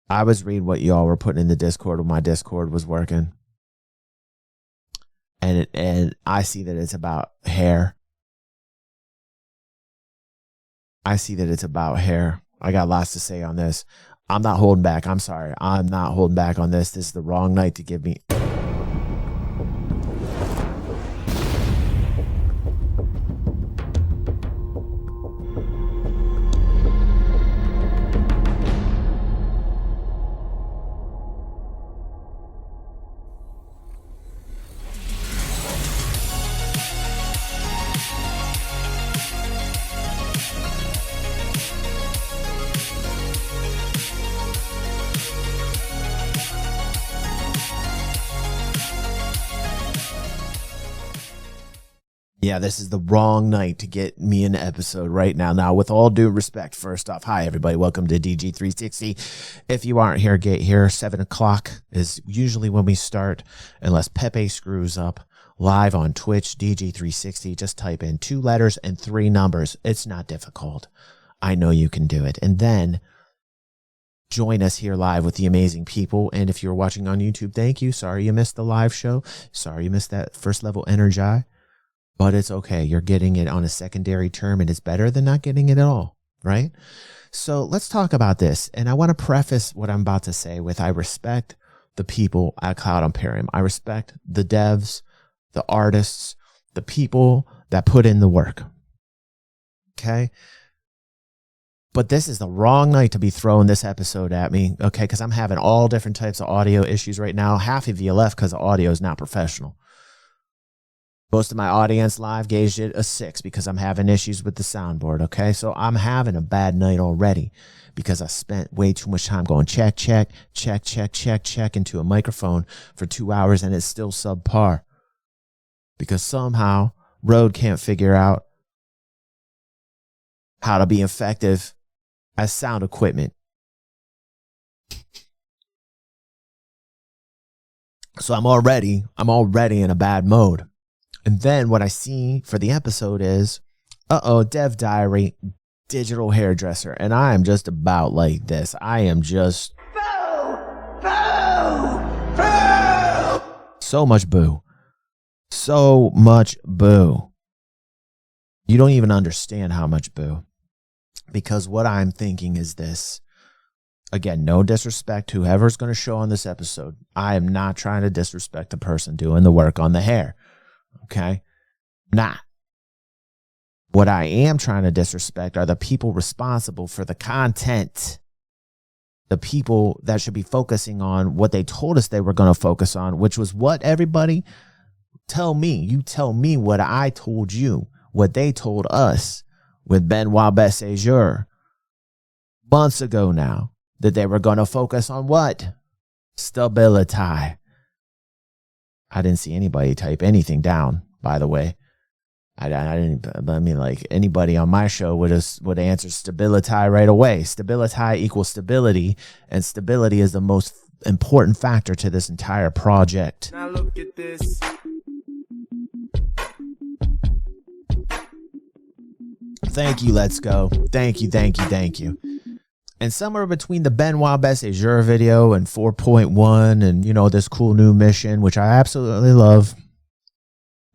I was reading what y'all were putting in the Discord when my Discord was working. And I see that it's about hair. I see that it's about hair. I got lots to say on this. I'm not holding back. I'm sorry. I'm not holding back on this. This is the wrong night to give me... Yeah, this is the wrong night to get me an episode right now. Now, with all due respect, first off, hi, everybody. Welcome to DG360. If you aren't here, get here. 7 o'clock is usually when we start, unless Pepe screws up. Live on Twitch, DG360. Just type in 2 letters and 3 numbers. It's not difficult. I know you can do it. And then join us here live with the amazing people. And if you're watching on YouTube, thank you. Sorry you missed the live show. Sorry you missed that first level energy. But it's okay. You're getting it on a secondary term, and it's better than not getting it at all, right? So let's talk about this. And I want to preface what I'm about to say with I respect the people at Cloud Imperium. I respect the devs, the artists, the people that put in the work. Okay? But this is the wrong night to be throwing this episode at me, okay? Because I'm having all different types of audio issues right now. Half of you left because the audio is not professional. Most of my audience live gauged it a 6 because I'm having issues with the soundboard, okay? So I'm having a bad night already because I spent way too much time going check, check, check, check, check, check into a microphone for 2 hours, and it's still subpar because somehow Rode can't figure out how to be effective as sound equipment. So I'm already in a bad mode. And then what I see for the episode is, Dev Diary, digital hairdresser. And I am just about like this. I am just... Boo! Boo! Boo! So much boo. So much boo. You don't even understand how much boo. Because what I'm thinking is this. Again, no disrespect to whoever's going to show on this episode. I am not trying to disrespect the person doing the work on the hair. Okay? Not. What I am trying to disrespect are the people responsible for the content. The people that should be focusing on what they told us they were going to focus on, which was what, everybody? Tell me. You tell me what I told you, what they told us with Benoit Bessager months ago now, that they were going to focus on what? Stability. I didn't see anybody type anything down, by the way. I mean, like, anybody on my show would answer stability right away. Stability equals stability, and stability is the most important factor to this entire project. Now look at this. Thank you, let's go. Thank you, thank you, thank you. And somewhere between the Benoit Bessager video and 4.1 and, you know, this cool new mission, which I absolutely love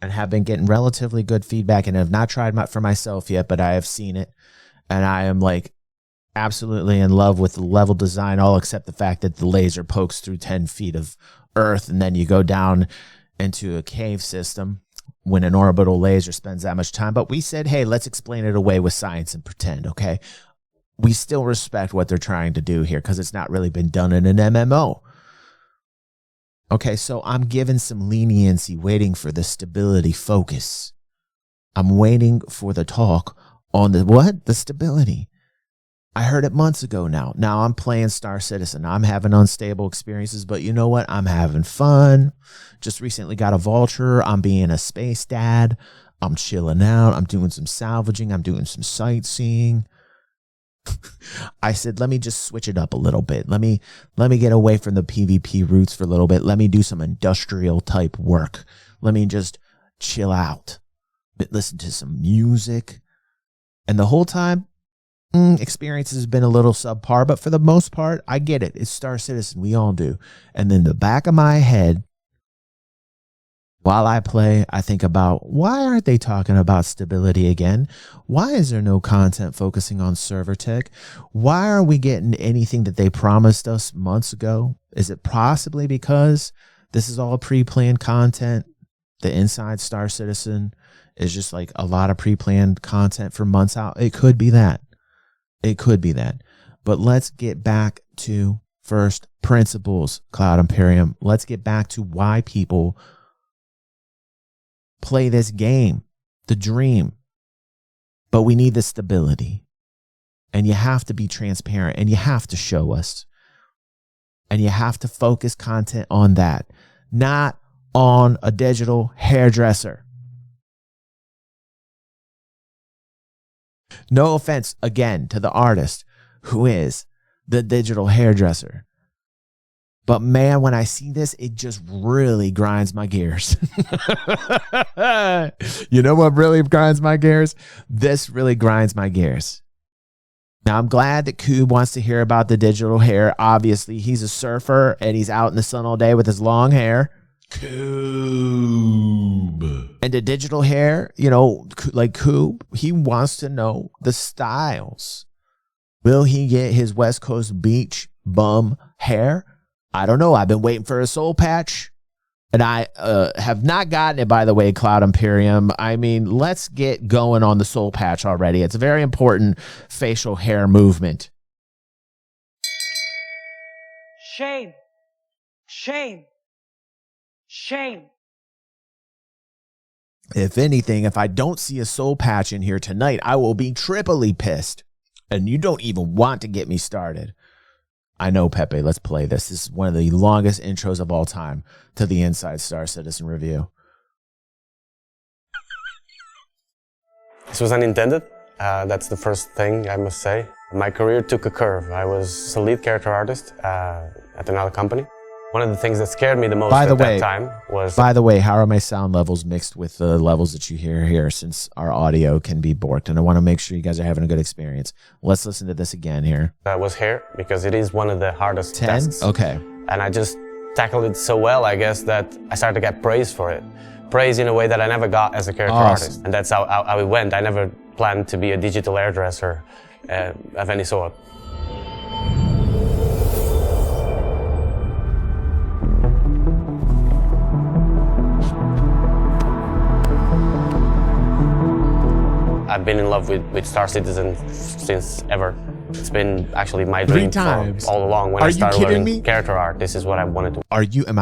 and have been getting relatively good feedback and have not tried for myself yet, but I have seen it. And I am like absolutely in love with the level design, all except the fact that the laser pokes through 10 feet of earth and then you go down into a cave system when an orbital laser spends that much time. But we said, hey, let's explain it away with science and pretend, okay? We still respect what they're trying to do here because it's not really been done in an MMO. Okay, so I'm giving some leniency, waiting for the stability focus. I'm waiting for the talk on the what? The stability. I heard it months ago now. Now I'm playing Star Citizen. I'm having unstable experiences, but you know what? I'm having fun. Just recently got a vulture. I'm being a space dad. I'm chilling out. I'm doing some salvaging. I'm doing some sightseeing. I said, let me just switch it up a little bit. Let me get away from the PvP roots for a little bit. Let me do some industrial type work. Let me just chill out, listen to some music. And the whole time, experience has been a little subpar, but for the most part, I get it. It's Star Citizen. We all do. And then the back of my head, while I play, I think about, why aren't they talking about stability again? Why is there no content focusing on server tech? Why are we getting anything that they promised us months ago? Is it possibly because this is all pre-planned content? The Inside Star Citizen is just like a lot of pre-planned content for months out. It could be that. It could be that. But let's get back to first principles, Cloud Imperium. Let's get back to why people play this game, the dream. But we need the stability. And you have to be transparent, and you have to show us. And you have to focus content on that, not on a digital hairdresser. No offense, again, to the artist who is the digital hairdresser. But man, when I see this, it just really grinds my gears. You know what really grinds my gears? This really grinds my gears. Now, I'm glad that Coob wants to hear about the digital hair. Obviously, he's a surfer and he's out in the sun all day with his long hair. Coob. And the digital hair, you know, like Coob, he wants to know the styles. Will he get his West Coast beach bum hair? I don't know. I've been waiting for a soul patch. And I have not gotten it, by the way, Cloud Imperium. I mean, let's get going on the soul patch already. It's a very important facial hair movement. Shame. Shame. Shame. If anything, if I don't see a soul patch in here tonight, I will be triply pissed. And you don't even want to get me started. I know, Pepe, let's play this. This is one of the longest intros of all time to the Inside Star Citizen review. This was unintended. That's the first thing I must say. My career took a curve. I was a lead character artist at another company. One of the things that scared me the most at that time was... By the way, how are my sound levels mixed with the levels that you hear here, since our audio can be borked? And I want to make sure you guys are having a good experience. Let's listen to this again here. That was hair, because it is one of the hardest 10? tasks. Okay. And I just tackled it so well, I guess, that I started to get praise for it. Praise in a way that I never got as a character artist. And that's how it went. I never planned to be a digital hairdresser of any sort. I've been in love with Star Citizen since ever. It's been actually my dream all along. When I started learning character art, this is what I wanted to. Am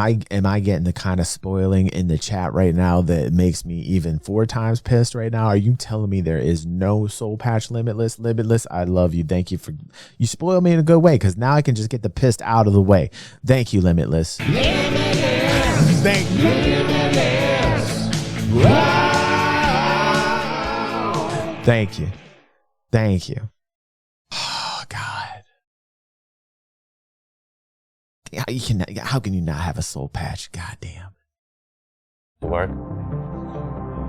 I getting the kind of spoiling in the chat right now that makes me even 4 times pissed right now? Are you telling me there is no soul patch limitless? Limitless, I love you. Thank you for, you spoiled me in a good way, because now I can just get the pissed out of the way. Thank you, Limitless. Limitless. Thank you, Limitless. Wow. Thank you. Thank you. Oh, God. How can you not have a soul patch? God damn. Work.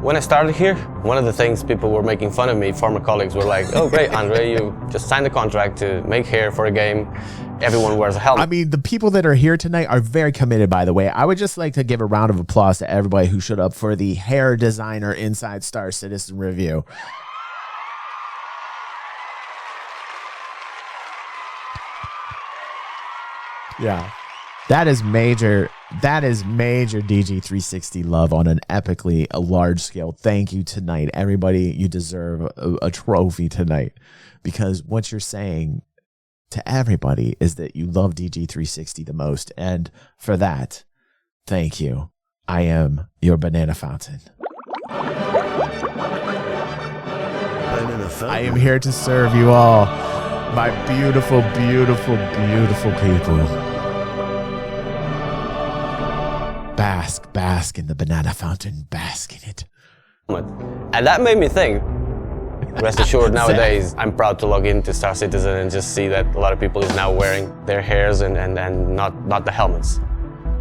When I started here, one of the things people were making fun of me, former colleagues were like, oh, great, Andre, you just signed a contract to make hair for a game. Everyone wears a helmet. I mean, the people that are here tonight are very committed, by the way. I would just like to give a round of applause to everybody who showed up for the hair designer Inside Star Citizen review. Yeah, that is major. That is major DG360 love on an epically large scale. Thank you tonight, everybody. You deserve a trophy tonight, because what you're saying to everybody is that you love DG360 the most, and for that, thank you. I am your banana fountain. I am here to serve you all, my beautiful, beautiful, beautiful people. Bask in the banana fountain, bask in it. And that made me think, rest assured, nowadays, I'm proud to log into Star Citizen and just see that a lot of people is now wearing their hairs and not the helmets.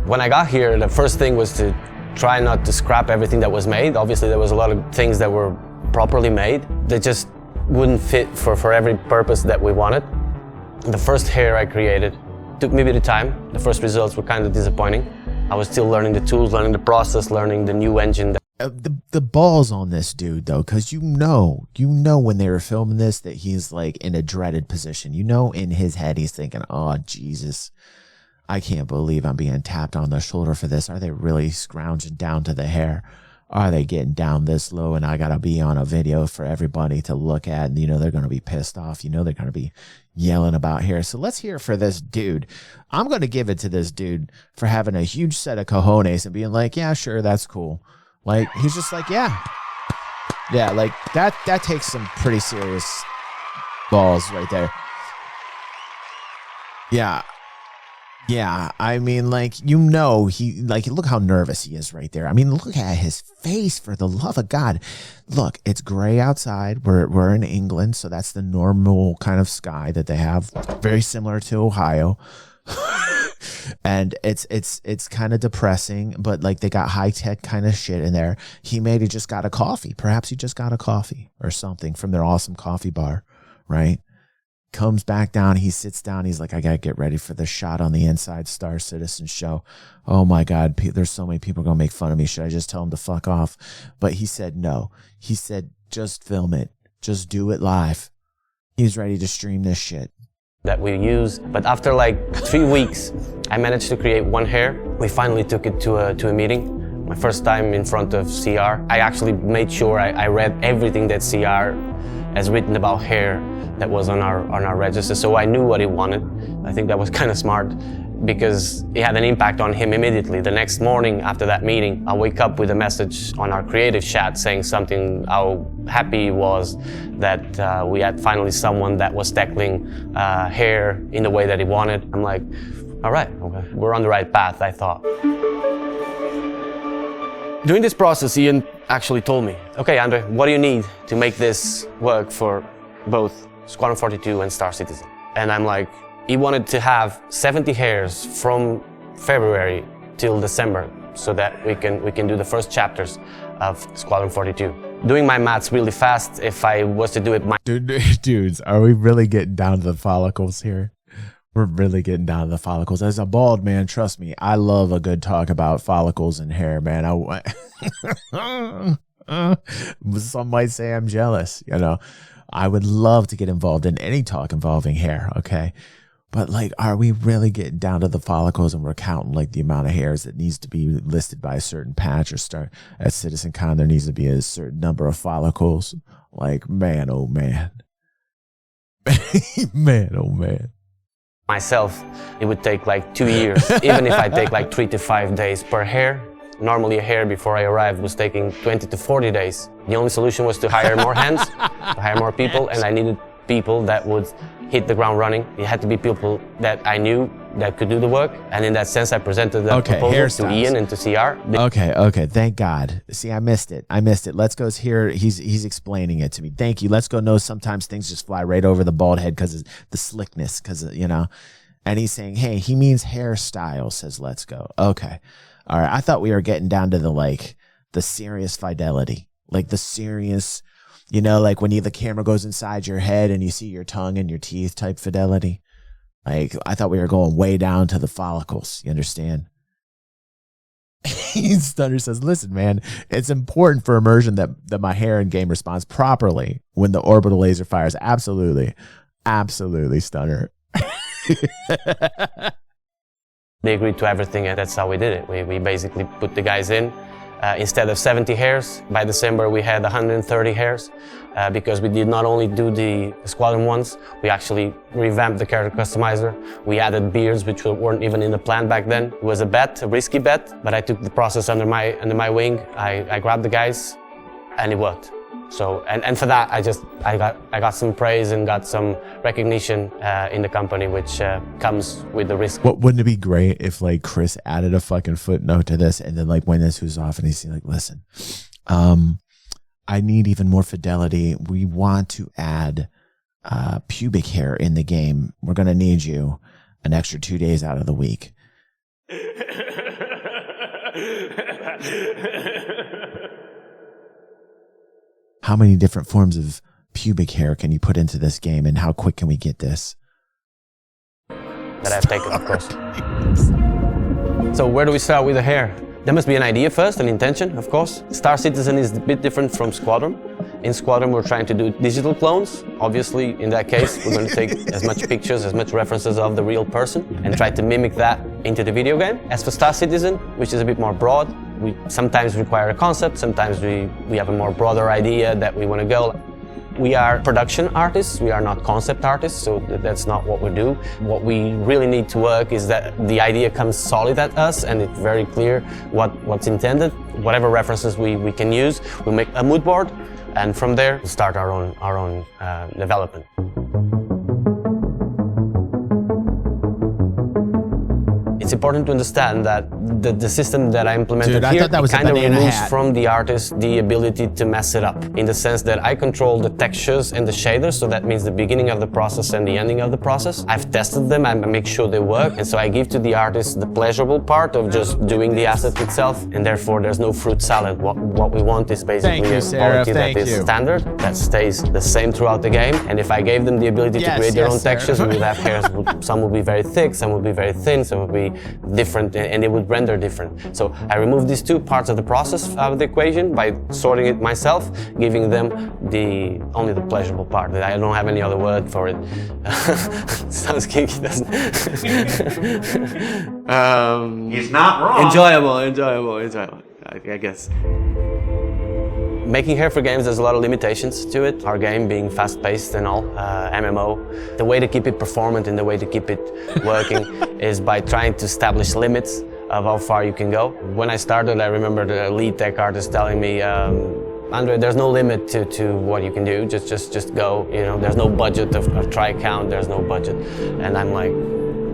When I got here, the first thing was to try not to scrap everything that was made. Obviously, there was a lot of things that were properly made. They just wouldn't fit for every purpose that we wanted. The first hair I created took me a bit of time. The first results were kind of disappointing. I was still learning the tools, learning the process, learning the new engine. The balls on this dude though, because you know when they were filming this that he's like in a dreaded position. You know, in his head he's thinking, "Oh Jesus, I can't believe I'm being tapped on the shoulder for this. Are they really scrounging down to the hair? Are they getting down this low? And I gotta be on a video for everybody to look at. And you know they're gonna be pissed off. You know they're gonna be yelling about hair. So let's hear for this dude. I'm gonna give it to this dude for having a huge set of cojones and being like, yeah, sure, that's cool." Like, he's just like, yeah, like that takes some pretty serious balls right there. Yeah. I mean, like, you know, he, like, look how nervous he is right there. I mean, look at his face, for the love of God. Look, it's gray outside. We're in England, so that's the normal kind of sky that they have. Very similar to Ohio. And it's kind of depressing, but like they got high tech kind of shit in there. He maybe just got a coffee. Perhaps he just got a coffee or something from their awesome coffee bar, right? Comes back down. He sits down. He's like, I got to get ready for the shot on the inside Star Citizen show. Oh my God. There's so many people going to make fun of me. Should I just tell him to fuck off? But he said, no, he said, just film it. Just do it live. He's ready to stream this shit that we use. But after like 3 weeks, I managed to create one hair. We finally took it to a meeting. My first time in front of CR. I actually made sure I read everything that CR has written about hair that was on our register, so I knew what he wanted. I think that was kind of smart because it had an impact on him immediately. The next morning after that meeting, I wake up with a message on our creative chat saying something, how happy he was that we had finally someone that was tackling hair in the way that he wanted. I'm like, all right, okay, we're on the right path, I thought. During this process, Ian actually told me, okay, Andre, what do you need to make this work for both Squadron 42 and Star Citizen? And I'm like, he wanted to have 70 hairs from February till December so that we can do the first chapters of Squadron 42. Doing my maths really fast, if I was to do it Dudes, are we really getting down to the follicles here? We're really getting down to the follicles. As a bald man, trust me, I love a good talk about follicles and hair, man. Some might say I'm jealous, you know. I would love to get involved in any talk involving hair, okay? But like, are we really getting down to the follicles and we're counting like the amount of hairs that needs to be listed by a certain patch or start at CitizenCon? There needs to be a certain number of follicles. Like, man, oh man. Man, oh man. Myself, it would take like 2 years, even if I take like 3 to 5 days per hair. Normally a hair before I arrived was taking 20 to 40 days. The only solution was to hire more hands, to hire more people, and I needed people that would hit the ground running. It had to be people that I knew that could do the work, and in that sense I presented the proposal to Ian and to CR. Okay, thank God. See, I missed it. Let's go here. He's explaining it to me. Thank you. Let's go know sometimes things just fly right over the bald head because of the slickness, because, you know. And he's saying, hey, he means hairstyle, says Let's Go. Okay. All right. I thought we were getting down to the serious fidelity, like the serious, you know, like when the camera goes inside your head and you see your tongue and your teeth type fidelity. Like, I thought we were going way down to the follicles. You understand? Stunner says, listen, man, it's important for immersion that my hair in game responds properly when the orbital laser fires. Absolutely. Absolutely, Stunner. They agreed to everything, and that's how we did it. We basically put the guys in. Instead of 70 hairs, by December we had 130 hairs because we did not only do the squadron ones, we actually revamped the character customizer. We added beards, which weren't even in the plan back then. It was a risky bet, but I took the process under my wing. I grabbed the guys, and it worked. So, and for that, I got some praise and got some recognition in the company, which comes with the risk. Wouldn't it be great if like Chris added a fucking footnote to this, and then like when this was off, and he's like, listen, I need even more fidelity. We want to add pubic hair in the game. We're gonna need you an extra 2 days out of the week. How many different forms of pubic hair can you put into this game, and how quick can we get this? That I've taken, of course. So where do we start with the hair? There must be an idea first, an intention, of course. Star Citizen is a bit different from Squadron. In Squadron, we're trying to do digital clones. Obviously, in that case, we're going to take as much pictures, as much references of the real person and try to mimic that into the video game. As for Star Citizen, which is a bit more broad, we sometimes require a concept, sometimes we have a more broader idea that we want to go. We are production artists, we are not concept artists, so that's not what we do. What we really need to work is that the idea comes solid at us and it's very clear what's intended. Whatever references we can use, we'll make a mood board, and from there, we'll start our own development. It's important to understand that the system that I implemented here kind of removes from the artist the ability to mess it up, in the sense that I control the textures and the shaders, so that means the beginning of the process and the ending of the process. I've tested them, I make sure they work, and so I give to the artist the pleasurable part of just doing the asset itself, and therefore there's no fruit salad. What we want is basically a quality that is standard, that stays the same throughout the game, and if I gave them the ability to create their own textures, we would have hairs, some would be very thick, some would be very thin, some would be different, and it would render different. So I removed these two parts of the process out of the equation by sorting it myself, giving them only the pleasurable part. I don't have any other word for it. Sounds kinky, doesn't it? He's not wrong. Enjoyable, I guess. Making hair for games, there's a lot of limitations to it. Our game being fast-paced and all, MMO. The way to keep it performant and the way to keep it working is by trying to establish limits of how far you can go. When I started, I remember the lead tech artist telling me, Andre, there's no limit to what you can do, just go. You know, there's no budget of try count, there's no budget. And I'm like,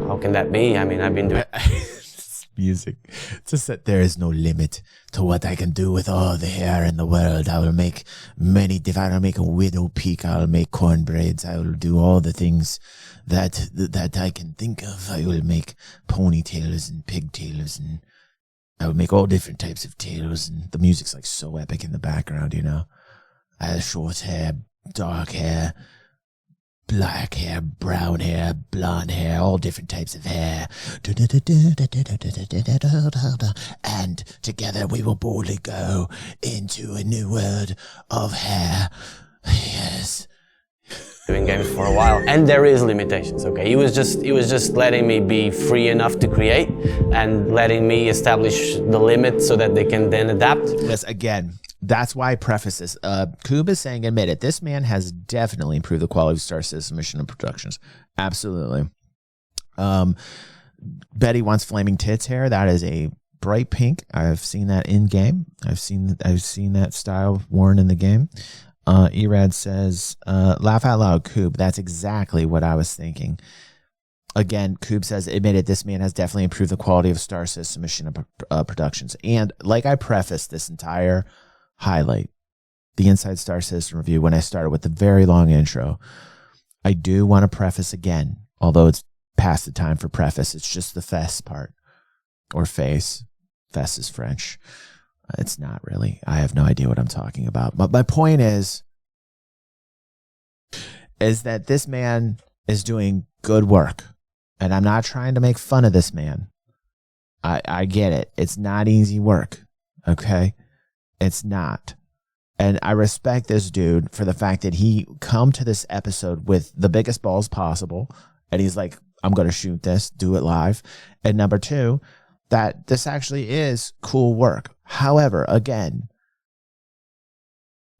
how can that be? I mean, I've been doing music. Just that there is no limit to what I can do with all the hair in the world. I will make many different. I'll make a widow peak. I'll make corn braids. I will do all the things that I can think of. I will make ponytails and pigtails, and I will make all different types of tails. And the music's like so epic in the background, you know. I have short hair, dark hair, black hair, brown hair, blonde hair, all different types of hair. And together we will boldly go into a new world of hair. Yes. Doing games for a while, and there is limitations. Okay, he was just letting me be free enough to create and letting me establish the limit so that they can then adapt. Yes, again, that's why I preface this. Koob is saying, admit it, this man has definitely improved the quality of Star Citizen Machinima Productions. Absolutely. Betty wants flaming tits hair. That is a bright pink. I've seen that in game. I've seen that style worn in the game. Erad says, laugh out loud, Koob. That's exactly what I was thinking. Again, Koob says, admit it, this man has definitely improved the quality of Star Citizen Machinima Productions. And like I prefaced this entire highlight, the Inside Star Citizen review, when I started with the very long intro, I do want to preface again, although it's past the time for preface, it's just the fess part, or face. Fess is French. It's not really. I have no idea what I'm talking about. But my point is that this man is doing good work. And I'm not trying to make fun of this man. I get it. It's not easy work. Okay? It's not. And I respect this dude for the fact that he come to this episode with the biggest balls possible. And he's like, I'm going to shoot this, do it live. And number two, that this actually is cool work. However, again,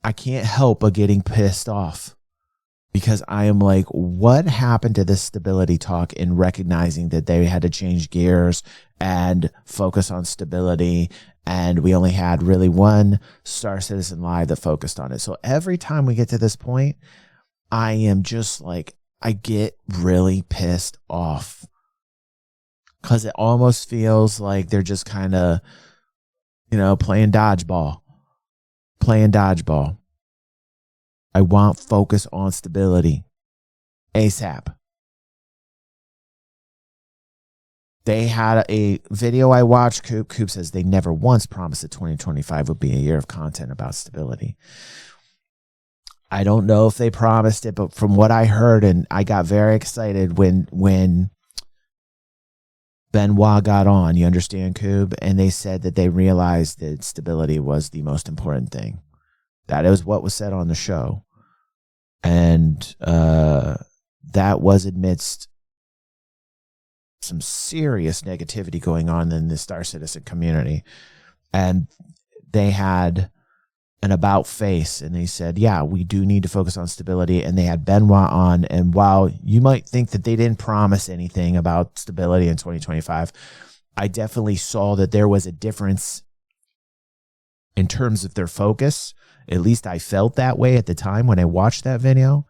I can't help but getting pissed off because I am like, what happened to this stability talk in recognizing that they had to change gears and focus on stability, and we only had really one Star Citizen Live that focused on it. So every time we get to this point, I am just like, I get really pissed off because it almost feels like they're just kind of, you know, playing dodgeball. I want focus on stability. ASAP. They had a video I watched. Coop says they never once promised that 2025 would be a year of content about stability. I don't know if they promised it, but from what I heard, and I got very excited when Benoit got on, you understand, Coob? And they said that they realized that stability was the most important thing. That is what was said on the show. And that was amidst some serious negativity going on in the Star Citizen community. And they had an about face, and they said, yeah, we do need to focus on stability. And they had Benoit on, and while you might think that they didn't promise anything about stability in 2025, I definitely saw that there was a difference in terms of their focus. At least I felt that way at the time when I watched that video.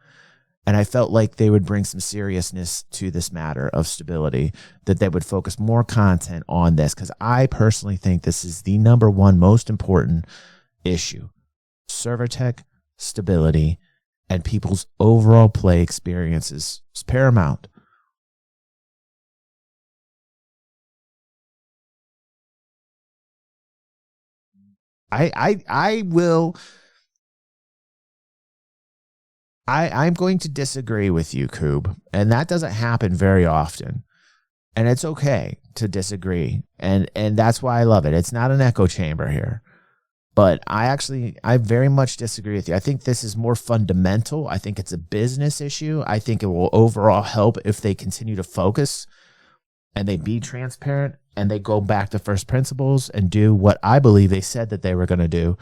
And I felt like they would bring some seriousness to this matter of stability, that they would focus more content on this, because I personally think this is the number one most important issue. Server tech, stability, and people's overall play experiences is paramount. I'm going to disagree with you, Coob, and that doesn't happen very often. And it's okay to disagree, and that's why I love it. It's not an echo chamber here. But I very much disagree with you. I think this is more fundamental. I think it's a business issue. I think it will overall help if they continue to focus and they be transparent and they go back to first principles and do what I believe they said that they were going to do,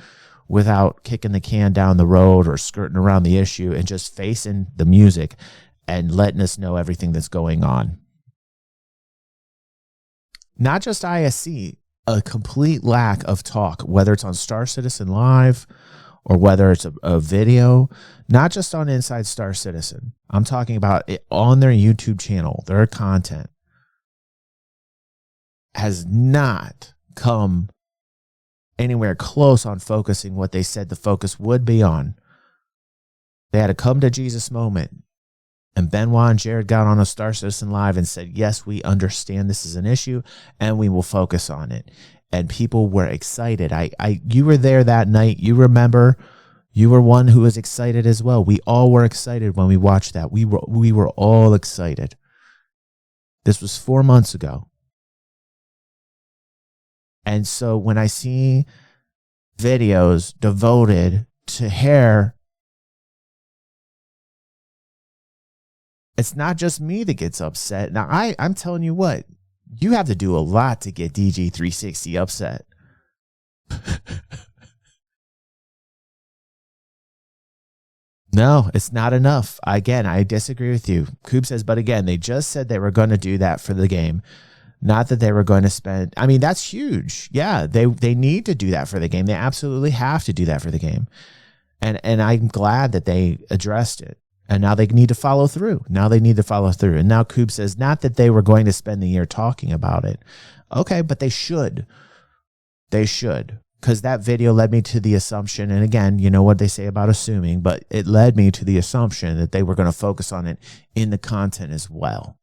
without kicking the can down the road or skirting around the issue, and just facing the music and letting us know everything that's going on. Not just ISC, a complete lack of talk, whether it's on Star Citizen Live or whether it's a video, not just on Inside Star Citizen. I'm talking about it on their YouTube channel. Their content has not come anywhere close on focusing what they said the focus would be on. They had a come to Jesus moment, and Benoit and Jared got on a Star Citizen Live and said, yes, we understand this is an issue and we will focus on it. And people were excited. You were there that night. You remember, you were one who was excited as well. We all were excited when we watched that. We were all excited. This was 4 months ago. And so when I see videos devoted to hair, it's not just me that gets upset. Now, I'm telling you what, you have to do a lot to get DG360 upset. No, it's not enough. Again, I disagree with you. Coob says, but again, they just said they were going to do that for the game. Not that they were going to spend. I mean, that's huge. Yeah, they need to do that for the game. They absolutely have to do that for the game. And I'm glad that they addressed it. And now they need to follow through. And now Coob says, not that they were going to spend the year talking about it. Okay, but they should. They should. Because that video led me to the assumption, and again, you know what they say about assuming, but it led me to the assumption that they were going to focus on it in the content as well.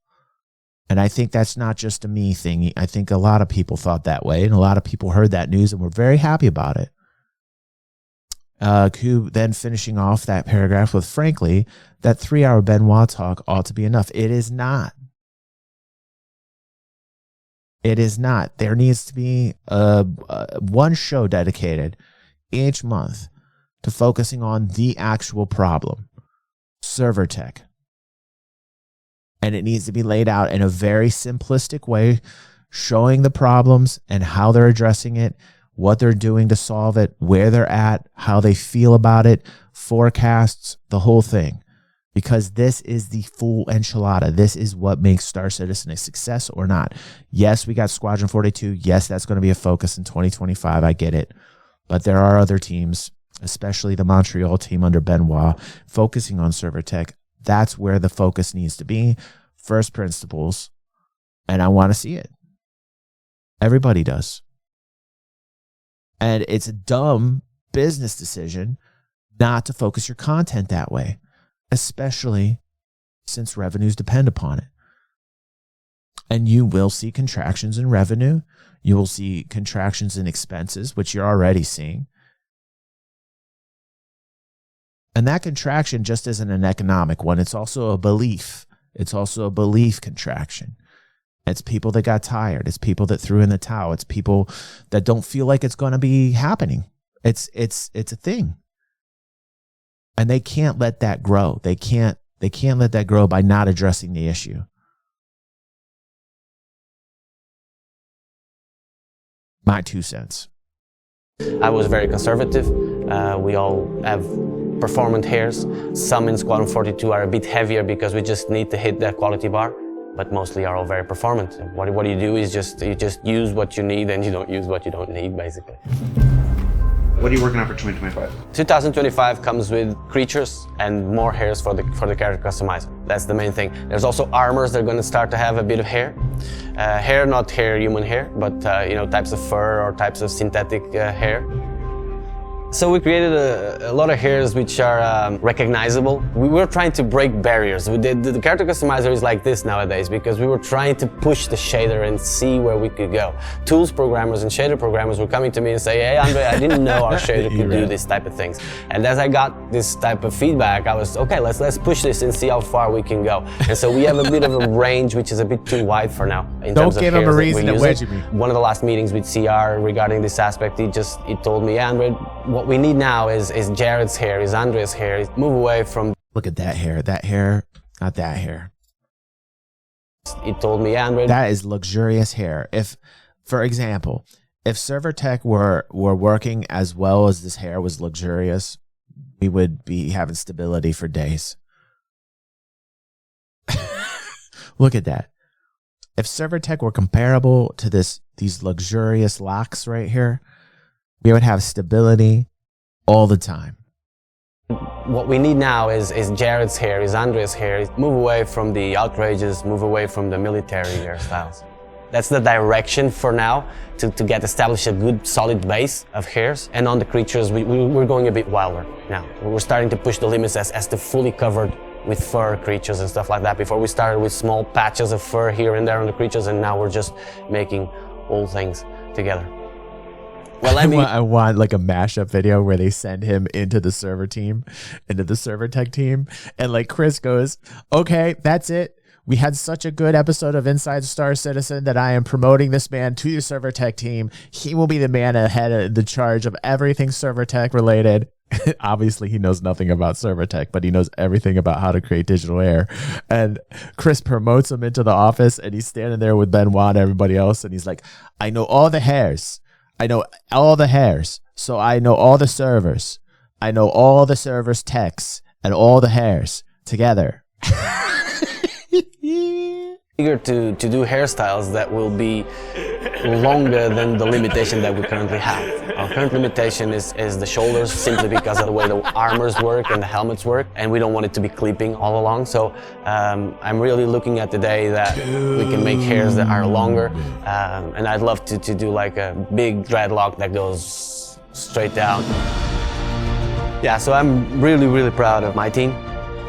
And I think that's not just a me thing. I think a lot of people thought that way, and a lot of people heard that news and were very happy about it. Coob then finishing off that paragraph with, frankly, that 3-hour Benoit talk ought to be enough. It is not. It is not. There needs to be one show dedicated each month to focusing on the actual problem, server tech. And it needs to be laid out in a very simplistic way, showing the problems and how they're addressing it, what they're doing to solve it, where they're at, how they feel about it, forecasts, the whole thing. Because this is the full enchilada. This is what makes Star Citizen a success or not. Yes, we got Squadron 42. Yes, that's going to be a focus in 2025. I get it. But there are other teams, especially the Montreal team under Benoit, focusing on server tech. That's where the focus needs to be. First principles. And I want to see it. Everybody does. And it's a dumb business decision not to focus your content that way, especially since revenues depend upon it. And you will see contractions in revenue. You will see contractions in expenses, which you're already seeing. And that contraction just isn't an economic one. It's also a belief. It's also a belief contraction. It's people that got tired. It's people that threw in the towel. It's people that don't feel like it's going to be happening. It's a thing. And they can't let that grow. They can't let that grow by not addressing the issue. My 2 cents. I was very conservative. We all have performant hairs. Some in Squadron 42 are a bit heavier because we just need to hit that quality bar, but mostly are all very performant. What you do is you just use what you need and you don't use what you don't need, basically. What are you working on for 2025? 2025 comes with creatures and more hairs for the character customizer. That's the main thing. There's also armors that are going to start to have a bit of hair. Hair, not hair, human hair, but types of fur or types of synthetic hair. So we created a lot of hairs which are recognizable. We were trying to break barriers. The character customizer is like this nowadays because we were trying to push the shader and see where we could go. Tools programmers and shader programmers were coming to me and say, hey Andre, I didn't know our shader could do this type of things. And as I got this type of feedback, I was, okay, let's push this and see how far we can go. And so we have a bit of a range which is a bit too wide for now. In terms of give him a reason to wedge me. One of the last meetings with CR regarding this aspect, he told me, Andre, what we need now is Jared's hair, is Andre's hair. Move away from... Look at that hair, not that hair. He told me, Andre... That is luxurious hair. If, for example, if server tech were working as well as this hair was luxurious, we would be having stability for days. Look at that. If server tech were comparable to these luxurious locks right here, we would have stability all the time. What we need now is Jared's hair, is Andre's hair. Move away from the outrageous, move away from the military hairstyles. That's the direction for now, to get established a good solid base of hairs. And on the creatures, we're going a bit wilder now. We're starting to push the limits as to fully covered with fur creatures and stuff like that. Before we started with small patches of fur here and there on the creatures, and now we're just making all things together. Well, I want like a mashup video where they send him into the server tech team, and like Chris goes, okay, that's it. We had such a good episode of Inside Star Citizen that I am promoting this man to the server tech team. He will be the man ahead of the charge of everything server tech related. Obviously, he knows nothing about server tech, but he knows everything about how to create digital hair. And Chris promotes him into the office, and he's standing there with Benoit and everybody else, and he's like, I know all the hairs. I know all the hairs, so I know all the servers. I know all the servers' techs and all the hairs together. Eager to do hairstyles that will be longer than the limitation that we currently have. Our current limitation is the shoulders, simply because of the way the armors work and the helmets work, and we don't want it to be clipping all along. So I'm really looking at the day that we can make hairs that are longer, and I'd love to do like a big dreadlock that goes straight down. Yeah, so I'm really proud of my team.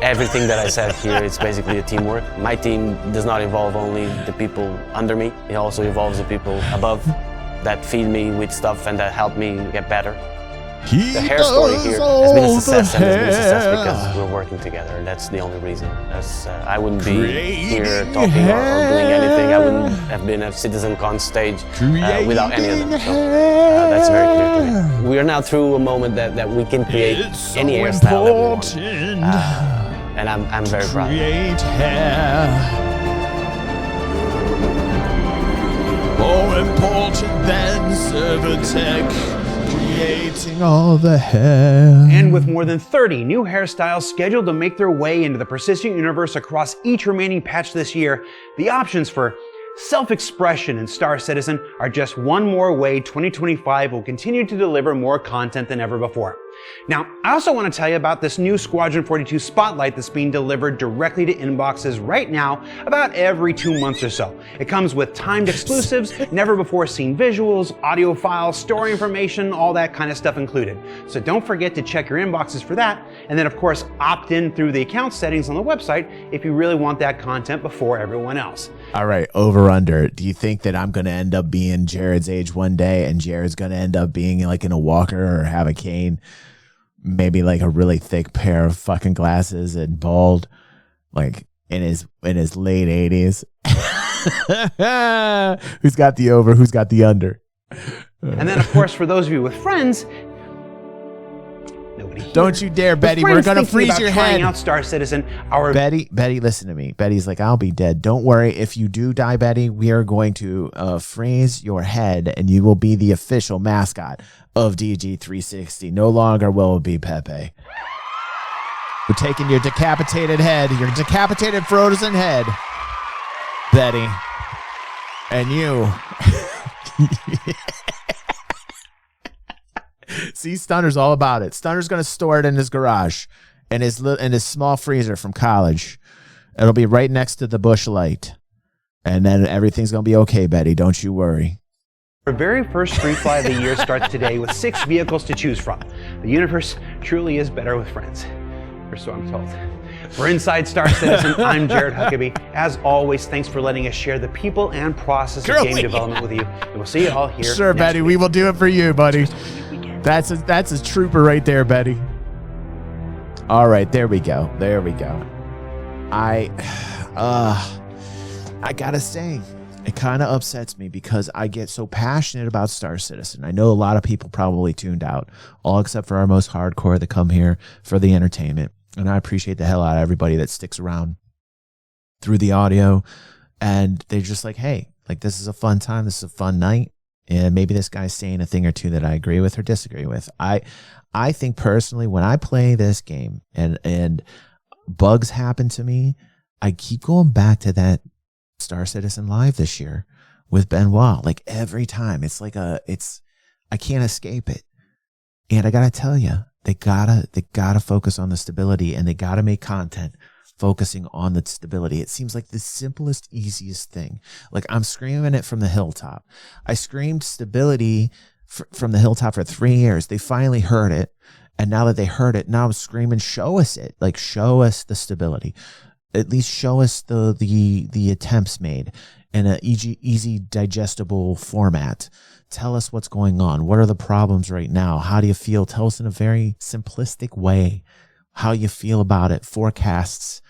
Everything that I said here, it's basically a teamwork. My team does not involve only the people under me, it also involves the people above that feed me with stuff and that help me get better. The hair story here has been a success, and it's been a success because we're working together, and that's the only reason. I wouldn't be here talking or doing anything. I wouldn't have been at CitizenCon stage without any of them. So that's very clear to me. We are now through a moment that we can create any hairstyle that we want. And I'm very proud. Create hair. More important than server tech. Creating all the hair. And with more than 30 new hairstyles scheduled to make their way into the Persistent Universe across each remaining patch this year, the options for self-expression in Star Citizen are just one more way 2025 will continue to deliver more content than ever before. Now, I also want to tell you about this new Squadron 42 Spotlight that's being delivered directly to inboxes right now about every 2 months or so. It comes with timed exclusives, never before seen visuals, audio files, story information, all that kind of stuff included. So don't forget to check your inboxes for that, and then of course opt in through the account settings on the website if you really want that content before everyone else. All right, over under. Do you think that I'm going to end up being Jared's age one day and Jared's going to end up being like in a walker or have a cane? maybe like a really thick pair of fucking glasses and bald, like in his late 80s. Who's got the over? Who's got the under? And then, of course, for those of you with friends, nobody here. Don't you dare, Betty. We're going to freeze your head. Out Star Citizen, Betty, listen to me. Betty's like, I'll be dead. Don't worry. If you do die, Betty, we are going to freeze your head, and you will be the official mascot of DG360. No longer will it be Pepe. We're taking your decapitated head, your decapitated frozen head, Betty, and you. See, Stunner's all about it. Stunner's going to store it in his garage, in his small freezer from college. It'll be right next to the Busch Light, and then everything's going to be okay, Betty. Don't you worry. Our very first free fly of the year starts today with 6 vehicles to choose from. The universe truly is better with friends, or so I'm told. For Inside Star Citizen, I'm Jared Huckabee. As always, thanks for letting us share the people and process of game development with you. And we'll see you all here. Sure, Betty. We will do it for you, buddy. That's a trooper right there, Betty. All right, there we go. There we go. I gotta say, it kind of upsets me because I get so passionate about Star Citizen. I know a lot of people probably tuned out, all except for our most hardcore that come here for the entertainment. And I appreciate the hell out of everybody that sticks around through the audio. And they're just like, hey, like, this is a fun time. This is a fun night. And maybe this guy's saying a thing or two that I agree with or disagree with. I think personally, when I play this game and bugs happen to me, I keep going back to that Star Citizen Live this year with Benoit. Like every time, it's like I can't escape it. And I gotta tell you, they gotta focus on the stability, and they gotta make content focusing on the stability. It seems like the simplest, easiest thing. Like, I'm screaming it from the hilltop. I screamed stability from the hilltop for 3 years. They finally heard it. And now that they heard it, now I'm screaming, show us it. Like, show us the stability. At least show us the attempts made in an easy digestible format. Tell us what's going on. What are the problems right now? How do you feel? Tell us in a very simplistic way how you feel about it, forecasts,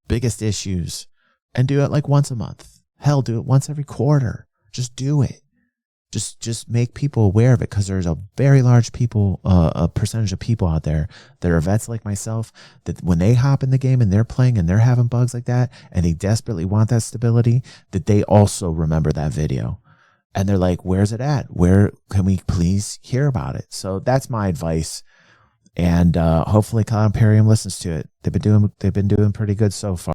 biggest issues, and do it like once a month. Hell, do it once every quarter. Just do it. Just make people aware of it, because there's a very large a percentage of people out there that are vets like myself, that when they hop in the game and they're playing and they're having bugs like that and they desperately want that stability, that they also remember that video. And they're like, where's it at? Where can we please hear about it? So that's my advice. And hopefully Cloud Imperium listens to it. They've been doing pretty good so far.